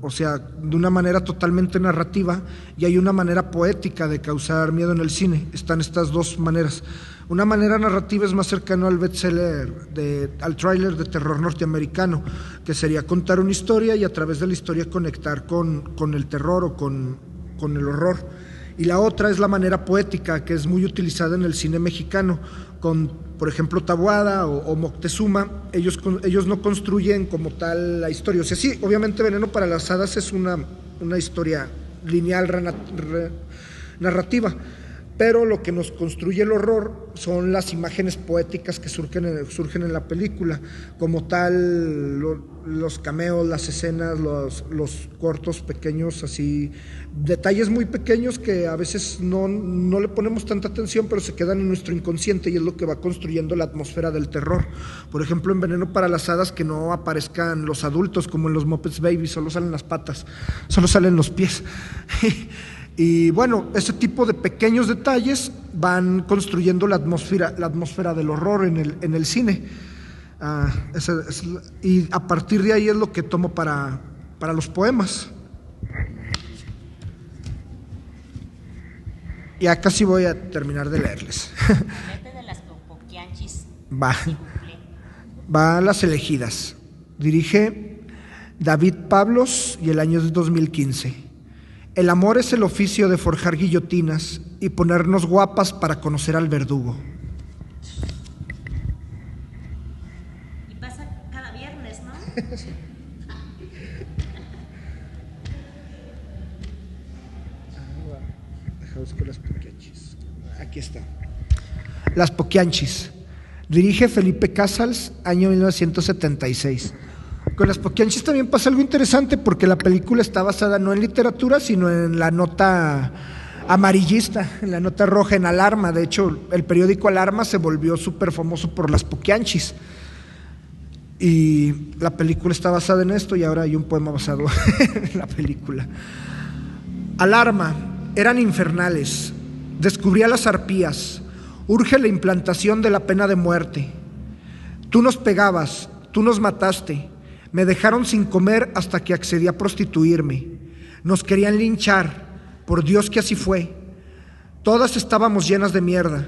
o sea, de una manera totalmente narrativa, y hay una manera poética de causar miedo en el cine. Están estas 2 maneras. Una manera narrativa es más cercano al bestseller, al thriller de terror norteamericano, que sería contar una historia y a través de la historia conectar con el terror o con el horror. Y la otra es la manera poética, que es muy utilizada en el cine mexicano, con, por ejemplo, Taboada o Moctezuma. Ellos no construyen como tal la historia. O sea, sí, obviamente Veneno para las Hadas es una historia lineal, narrativa, pero lo que nos construye el horror son las imágenes poéticas que surgen en la película, como tal los cameos, las escenas, los cortos pequeños, así, detalles muy pequeños que a veces no le ponemos tanta atención, pero se quedan en nuestro inconsciente y es lo que va construyendo la atmósfera del terror. Por ejemplo, en Veneno para las Hadas, que no aparezcan los adultos como en los Muppets Babies, solo salen las patas, solo salen los pies. Y bueno, ese tipo de pequeños detalles van construyendo la atmósfera del horror en el cine. Y a partir de ahí es lo que tomo para los poemas. Ya casi voy a terminar de leerles. Va a Las elegidas. Dirige David Pablos y el año es 2015. El amor es el oficio de forjar guillotinas y ponernos guapas para conocer al verdugo. Y pasa cada viernes, ¿no? Las Poquianchis. Aquí está. Las Poquianchis. Dirige Felipe Casals, año 1976. Con Las Poquianchis también pasa algo interesante porque la película está basada no en literatura, sino en la nota amarillista, en la nota roja, en Alarma. De hecho, el periódico Alarma se volvió súper famoso por Las Poquianchis. Y la película está basada en esto y ahora hay un poema basado en la película. Alarma. Eran infernales. Descubría las arpías. Urge la implantación de la pena de muerte. Tú nos pegabas, tú nos mataste. Me dejaron sin comer hasta que accedí a prostituirme. Nos querían linchar. Por Dios que así fue. Todas estábamos llenas de mierda.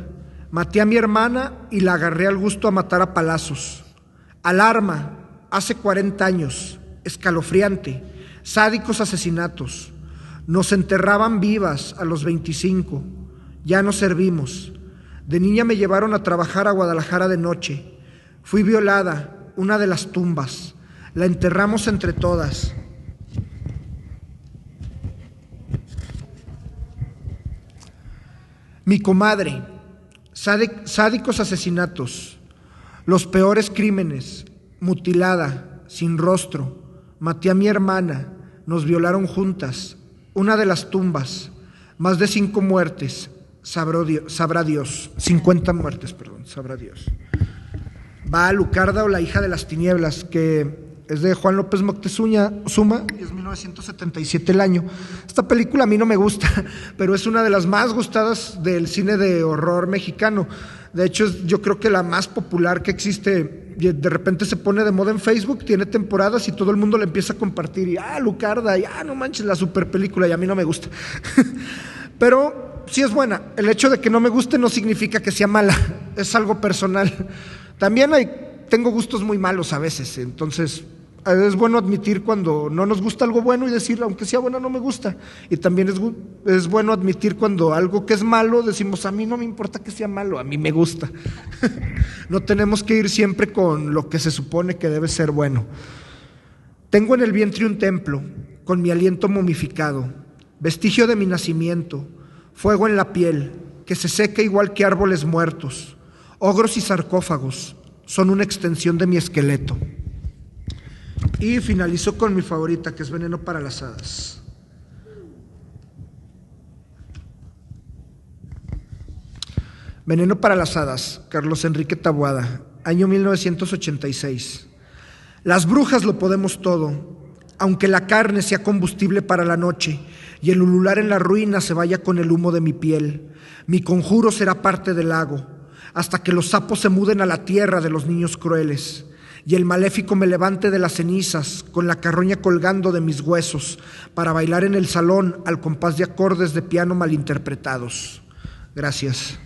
Maté a mi hermana y la agarré al gusto a matar a palazos. Alarma. Hace 40 años. Escalofriante. Sádicos asesinatos. Nos enterraban vivas a los 25, ya no servimos. De niña me llevaron a trabajar a Guadalajara de noche. Fui violada, una de las tumbas. La enterramos entre todas. Mi comadre, sádicos asesinatos, los peores crímenes, mutilada, sin rostro. Maté a mi hermana, nos violaron juntas. Una de las tumbas, más de 5 muertes, sabrá Dios. 50 muertes, perdón, sabrá Dios. Va a Lucarda o la hija de las tinieblas, que es de Juan López Moctezuma y es 1977 el año. Esta película a mí no me gusta, pero es una de las más gustadas del cine de horror mexicano. De hecho, yo creo que la más popular que existe. De repente se pone de moda en Facebook, tiene temporadas y todo el mundo le empieza a compartir. Y Lucarda, y no manches, la super película, y a mí no me gusta. Pero sí es buena. El hecho de que no me guste no significa que sea mala, es algo personal. También tengo gustos muy malos a veces, entonces es bueno admitir cuando no nos gusta algo bueno y decir, aunque sea bueno, no me gusta. Y también es bueno admitir cuando algo que es malo, decimos, a mí no me importa que sea malo, a mí me gusta. No tenemos que ir siempre con lo que se supone que debe ser bueno. Tengo en el vientre un templo, con mi aliento momificado, vestigio de mi nacimiento, fuego en la piel, que se seca igual que árboles muertos. Ogros y sarcófagos son una extensión de mi esqueleto. Y finalizo con mi favorita, que es Veneno para las Hadas. Veneno para las Hadas, Carlos Enrique Taboada, año 1986. Las brujas lo podemos todo, aunque la carne sea combustible para la noche y el ulular en la ruina se vaya con el humo de mi piel. Mi conjuro será parte del lago, hasta que los sapos se muden a la tierra de los niños crueles. Y el maléfico me levante de las cenizas, con la carroña colgando de mis huesos, para bailar en el salón al compás de acordes de piano malinterpretados. Gracias.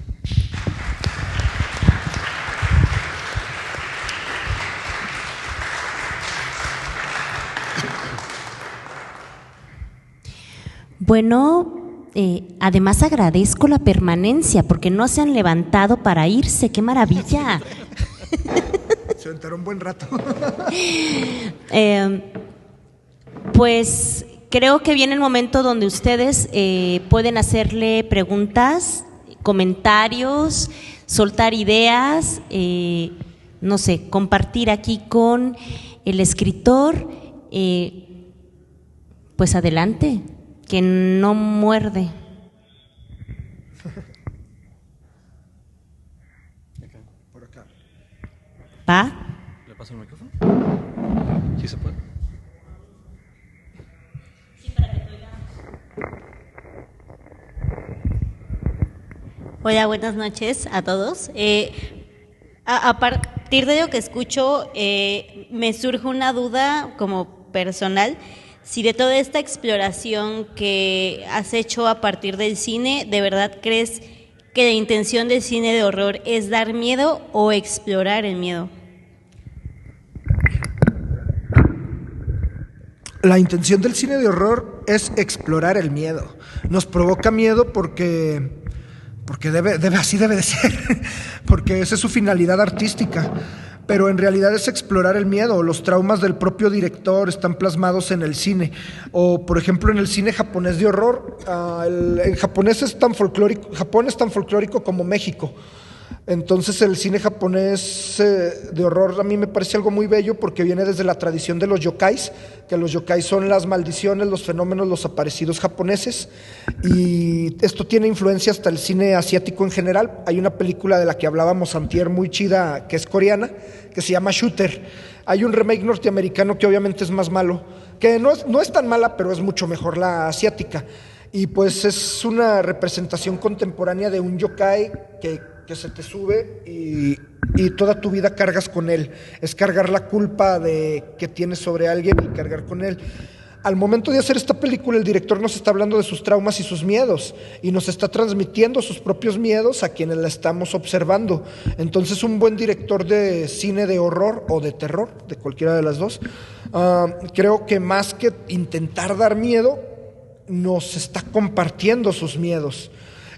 Bueno, además agradezco la permanencia, porque no se han levantado para irse. ¡Qué maravilla! Se enteró un buen rato. Pues creo que viene el momento donde ustedes pueden hacerle preguntas, comentarios, soltar ideas, no sé, compartir aquí con el escritor. Pues adelante, que no muerde. Por acá. ¿Va? ¿Le paso el micrófono? ¿Sí se puede? Sí, para que te oiga. Hola, buenas noches a todos. A partir de lo que escucho, me surge una duda como personal, si de toda esta exploración que has hecho a partir del cine, ¿de verdad crees que la intención del cine de horror es dar miedo o explorar el miedo? La intención del cine de horror es explorar el miedo. Nos provoca miedo porque así debe de ser, porque esa es su finalidad artística. pero en realidad es explorar el miedo. Los traumas del propio director están plasmados en el cine. O, por ejemplo, en el cine japonés de horror, en japonés es tan folclórico, Japón es tan folclórico como México. Entonces el cine japonés de horror a mí me parece algo muy bello porque viene desde la tradición de los yokais, que los yokais son las maldiciones, los fenómenos, los aparecidos japoneses, y esto tiene influencia hasta el cine asiático en general. Hay una película de la que hablábamos antier muy chida, que es coreana, que se llama Shooter. Hay un remake norteamericano que obviamente es más malo, que no es tan mala, pero es mucho mejor la asiática, y pues es una representación contemporánea de un yokai que se te sube y toda tu vida cargas con él. Es cargar la culpa que tienes sobre alguien y cargar con él. Al momento de hacer esta película, el director nos está hablando de sus traumas y sus miedos, y nos está transmitiendo sus propios miedos a quienes la estamos observando. Entonces, un buen director de cine de horror o de terror, de cualquiera de las dos, creo que más que intentar dar miedo, nos está compartiendo sus miedos.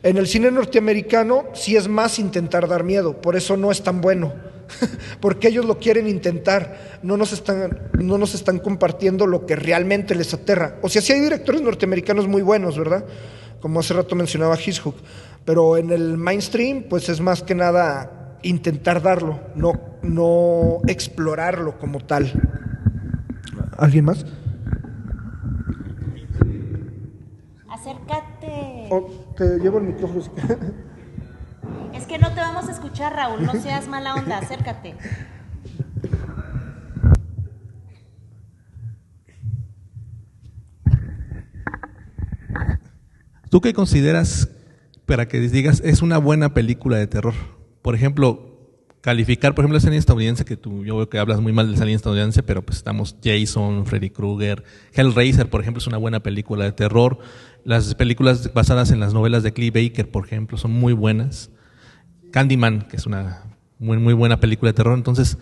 En el cine norteamericano sí es más intentar dar miedo, por eso no es tan bueno, porque ellos lo quieren intentar, no nos están compartiendo lo que realmente les aterra. O sea, sí hay directores norteamericanos muy buenos, ¿verdad? Como hace rato mencionaba Hitchcock, pero en el mainstream pues es más que nada intentar darlo, no explorarlo como tal. ¿Alguien más? Acércate. Te llevo el micrófono. Es que no te vamos a escuchar, Raúl, no seas mala onda, acércate. ¿Tú qué consideras, para que digas, es una buena película de terror? Por ejemplo, calificar, por ejemplo, el cine estadounidense, yo veo que hablas muy mal del cine estadounidense, pero pues estamos Jason, Freddy Krueger, Hellraiser, por ejemplo, es una buena película de terror. Las películas basadas en las novelas de Clive Barker, por ejemplo, son muy buenas. Candyman, que es una muy, muy buena película de terror. Entonces,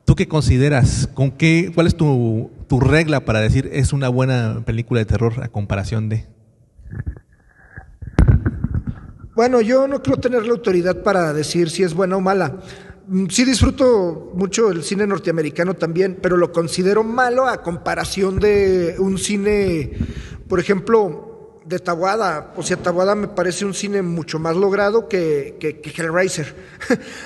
¿tú qué consideras? ¿Cuál es tu regla para decir es una buena película de terror a comparación de...? Bueno, yo no creo tener la autoridad para decir si es buena o mala. Sí disfruto mucho el cine norteamericano también, pero lo considero malo a comparación de un cine, por ejemplo, de Tawada. O sea, Tawada me parece un cine mucho más logrado que Hellraiser,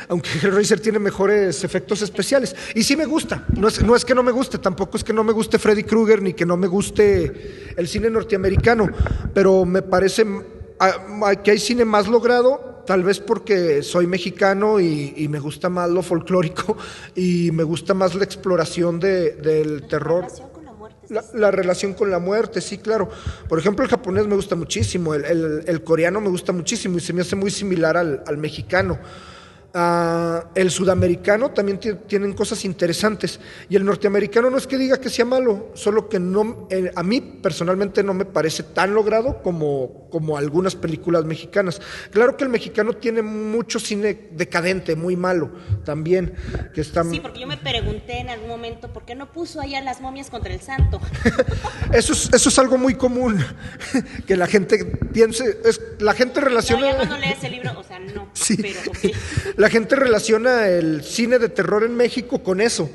aunque Hellraiser tiene mejores efectos especiales. Y sí me gusta, no es que no me guste, tampoco es que no me guste Freddy Krueger ni que no me guste el cine norteamericano, pero me parece que hay cine más logrado, tal vez porque soy mexicano y me gusta más lo folclórico y me gusta más la exploración del terror. La relación con la muerte, sí, claro. Por ejemplo, el japonés me gusta muchísimo, el coreano me gusta muchísimo y se me hace muy similar al mexicano. El sudamericano también tienen cosas interesantes, y el norteamericano no es que diga que sea malo, solo que a mí personalmente no me parece tan logrado como algunas películas mexicanas. Claro que el mexicano tiene mucho cine decadente, muy malo también, que está... Sí, porque yo me pregunté en algún momento ¿por qué no puso allá Las momias contra el santo? Eso es algo muy común, que la gente piense, la gente relaciona... No, ya cuando lees el libro, o sea, no, sí. Pero okay. La gente relaciona el cine de terror en México con eso,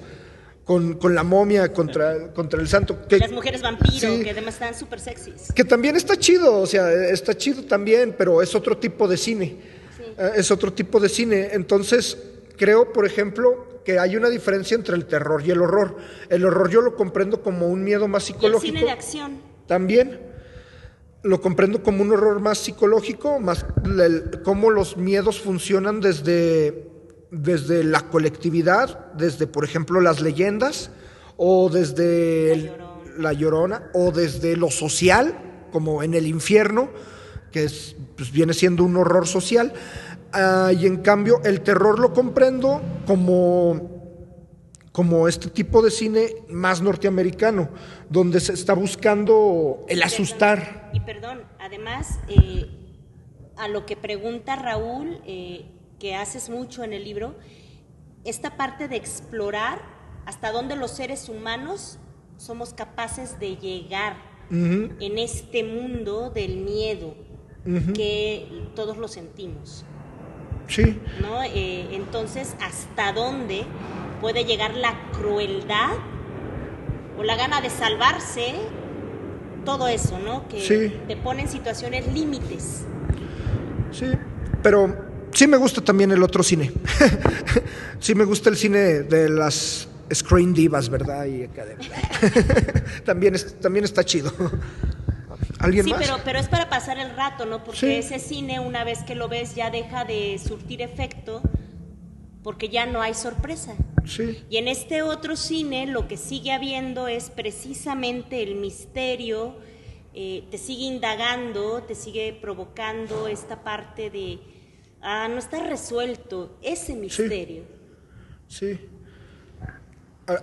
con la momia contra el santo. Las mujeres vampiro, sí, que además están súper sexys. Que también está chido, o sea, está chido también, pero es otro tipo de cine. Sí. Es otro tipo de cine. Entonces, creo, por ejemplo, que hay una diferencia entre el terror y el horror. El horror yo lo comprendo como un miedo más psicológico. ¿Y el cine de acción? También. Lo comprendo como un horror más psicológico, más cómo los miedos funcionan desde la colectividad, desde, por ejemplo, las leyendas, o desde la Llorona, o desde lo social, como en el infierno, que pues viene siendo un horror social. Y en cambio, el terror lo comprendo como este tipo de cine más norteamericano, donde se está buscando el asustar. Perdón, además, a lo que pregunta Raúl, que haces mucho en el libro, esta parte de explorar hasta dónde los seres humanos somos capaces de llegar en este mundo del miedo, que todos lo sentimos. Sí. ¿No? Entonces, ¿hasta dónde puede llegar la crueldad o la gana de salvarse, todo eso, ¿no? Que Sí. te pone en situaciones límites. Sí, pero sí me gusta también el otro cine. Sí me gusta el cine de las screen divas, ¿verdad? Y acá también está chido. ¿Alguien Sí, más? pero es para pasar el rato, ¿no? Porque Sí. ese cine, una vez que lo ves, ya deja de surtir efecto porque ya no hay sorpresa. Sí, Y en este otro cine lo que sigue habiendo es precisamente el misterio, te sigue indagando, te sigue provocando esta parte de, no está resuelto ese misterio. sí.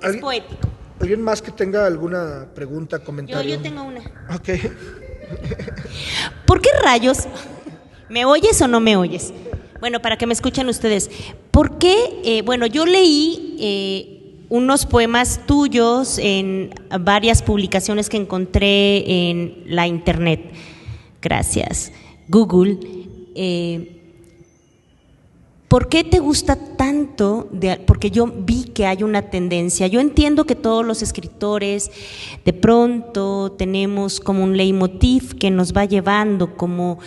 Es poético. ¿Alguien más que tenga alguna pregunta, comentario? Yo tengo una. Ok. ¿Por qué rayos? ¿Me oyes o no me oyes? Bueno, para que me escuchen ustedes. ¿Por qué? Bueno, yo leí unos poemas tuyos en varias publicaciones que encontré en la internet. Gracias. Google. ¿Por qué te gusta tanto? Porque yo vi que hay una tendencia. Yo entiendo que todos los escritores de pronto tenemos como un leitmotiv que nos va llevando, como,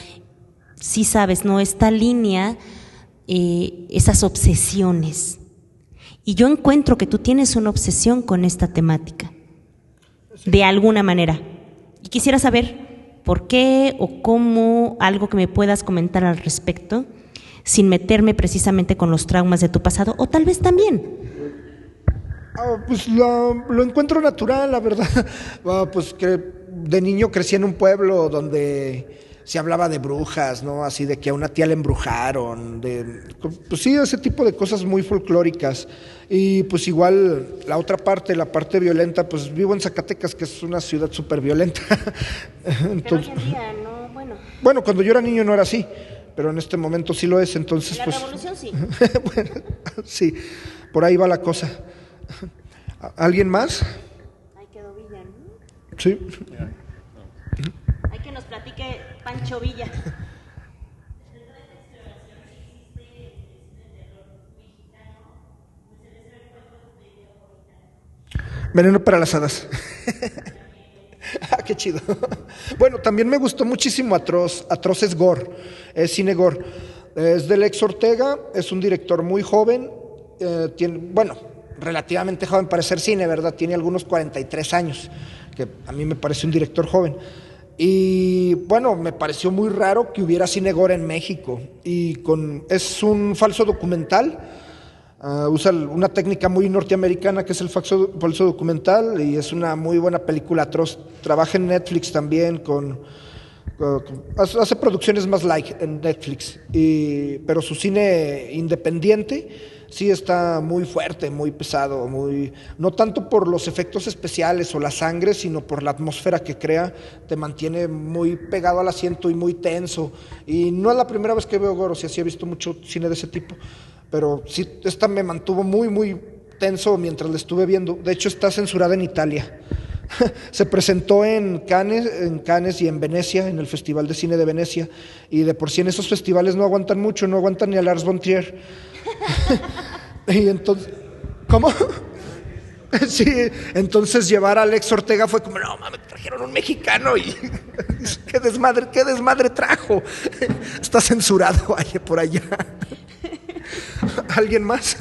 sí sabes, ¿no? Esta línea, esas obsesiones. Y yo encuentro que tú tienes una obsesión con esta temática, de alguna manera. Y quisiera saber por qué o cómo, algo que me puedas comentar al respecto, sin meterme precisamente con los traumas de tu pasado, o tal vez también. Pues lo encuentro natural, la verdad. Pues que de niño crecí en un pueblo donde se hablaba de brujas, ¿no? Así de que a una tía le embrujaron, pues sí, ese tipo de cosas muy folclóricas. Y pues igual la otra parte, la parte violenta, pues vivo en Zacatecas, que es una ciudad súper violenta. Entonces, Pero hoy en día, no, bueno, cuando yo era niño no era así, pero en este momento sí lo es, entonces la pues... revolución sí. Bueno, sí, por ahí va la cosa. ¿Alguien más? Ahí quedó Villa, ¿no? Sí. Hay que nos platique Pancho Villa. Veneno para las hadas. Qué chido. Bueno, también me gustó muchísimo Atroz es gore, es cine gore. Es del ex Ortega, es un director muy joven, relativamente joven para ser cine, ¿verdad? Tiene algunos 43 años, que a mí me parece un director joven. Y bueno, me pareció muy raro que hubiera cine gore en México. Es un falso documental. Usa una técnica muy norteamericana que es el falso documental, y es una muy buena película. Atroz. Trabaja en Netflix también, hace producciones más light en Netflix, pero su cine independiente sí está muy fuerte, muy pesado, no tanto por los efectos especiales o la sangre, sino por la atmósfera que crea. Te mantiene muy pegado al asiento y muy tenso, y no es la primera vez que veo gore, o sea, sí he visto mucho cine de ese tipo, pero sí, esta me mantuvo muy, muy tenso mientras la estuve viendo. De hecho, está censurada en Italia. Se presentó en Cannes y en Venecia, en el Festival de Cine de Venecia, y de por sí en esos festivales no aguantan mucho, no aguantan ni a Lars von Trier. Y entonces, ¿cómo? Sí, entonces llevar a Alex Ortega fue como, no mames, trajeron un mexicano y qué desmadre trajo. Está censurado por allá. ¿Alguien más?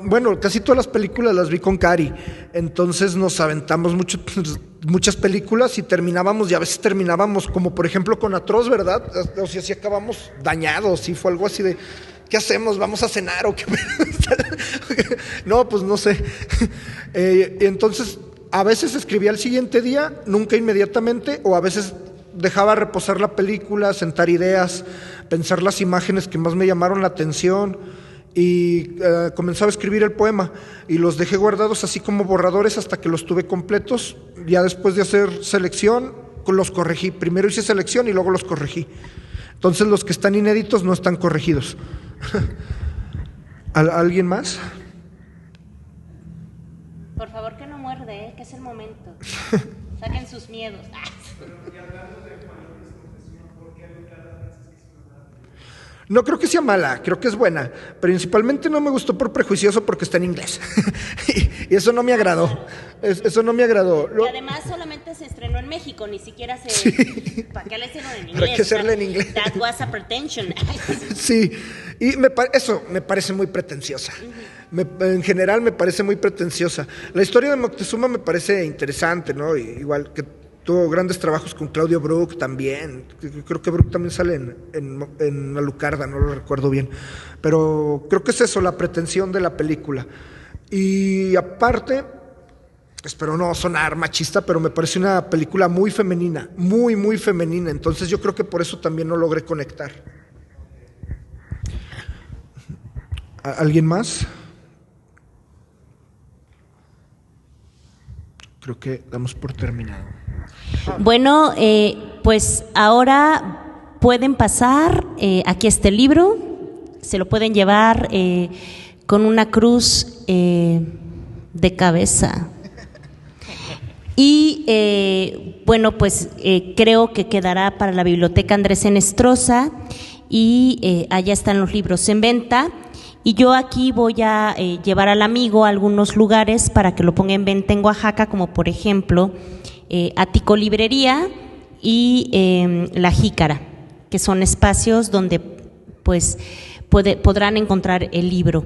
Bueno, casi todas las películas las vi con Cari, entonces nos aventamos muchas películas y terminábamos, y a veces terminábamos como por ejemplo con Atroz, ¿verdad? O sea, si acabamos dañados, y fue algo así de, ¿qué hacemos? ¿Vamos a cenar o qué? No, pues no sé. Entonces, a veces escribía al siguiente día, nunca inmediatamente, o a veces dejaba reposar la película, sentar ideas, pensar las imágenes que más me llamaron la atención, y comenzaba a escribir el poema, y los dejé guardados así como borradores hasta que los tuve completos. Ya después de hacer selección, los corregí. Primero hice selección y luego los corregí. Entonces los que están inéditos no están corregidos. ¿Alguien más? Por favor, que no muerde, que es el momento. Saquen sus miedos. No creo que sea mala, creo que es buena. Principalmente no me gustó por prejuicioso porque está en inglés. y eso no me agradó. Eso no me agradó. Y además solamente se estrenó en México, ni siquiera se... ¿Para qué le hicieron en inglés? ¿Para qué hacerle en inglés? That was a pretension. Sí, y eso me parece muy pretenciosa. En general me parece muy pretenciosa. La historia de Moctezuma me parece interesante, ¿no? Igual que tuvo grandes trabajos con Claudio Brook también. Creo que Brook también sale en Alucarda, no lo recuerdo bien. Pero creo que es eso, la pretensión de la película. Y aparte, espero no sonar machista, pero me parece una película muy femenina, muy, muy femenina. Entonces yo creo que por eso también no logré conectar. ¿Alguien más? Creo que damos por terminado. Bueno, pues ahora pueden pasar, aquí está el libro, se lo pueden llevar con una cruz de cabeza. Y bueno, pues creo que quedará para la Biblioteca Andrés Enestrosa y allá están los libros en venta. Y yo aquí voy a llevar al amigo a algunos lugares para que lo ponga en venta en Oaxaca, como por ejemplo Ático Librería y La Jícara, que son espacios donde pues podrán encontrar el libro.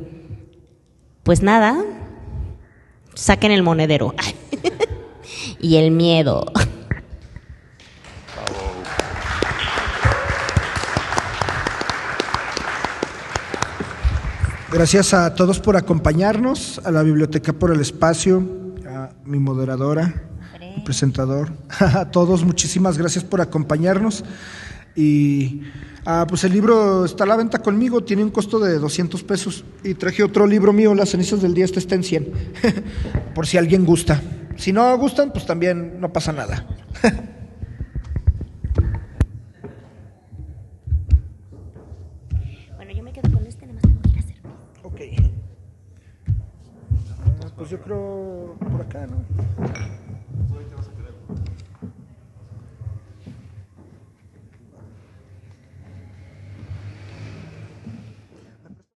Pues nada, saquen el monedero y el miedo. Gracias a todos por acompañarnos, a la biblioteca por el espacio, a mi moderadora, mi presentador, a todos muchísimas gracias por acompañarnos. Y pues el libro está a la venta conmigo, tiene un costo de 200 pesos y traje otro libro mío, Las cenizas del día, este está en 100, por si alguien gusta. Si no gustan, pues también no pasa nada. Bueno, yo me quedo con este, nada más tengo que ir a hacer. Ok. Pues yo creo por acá, ¿no?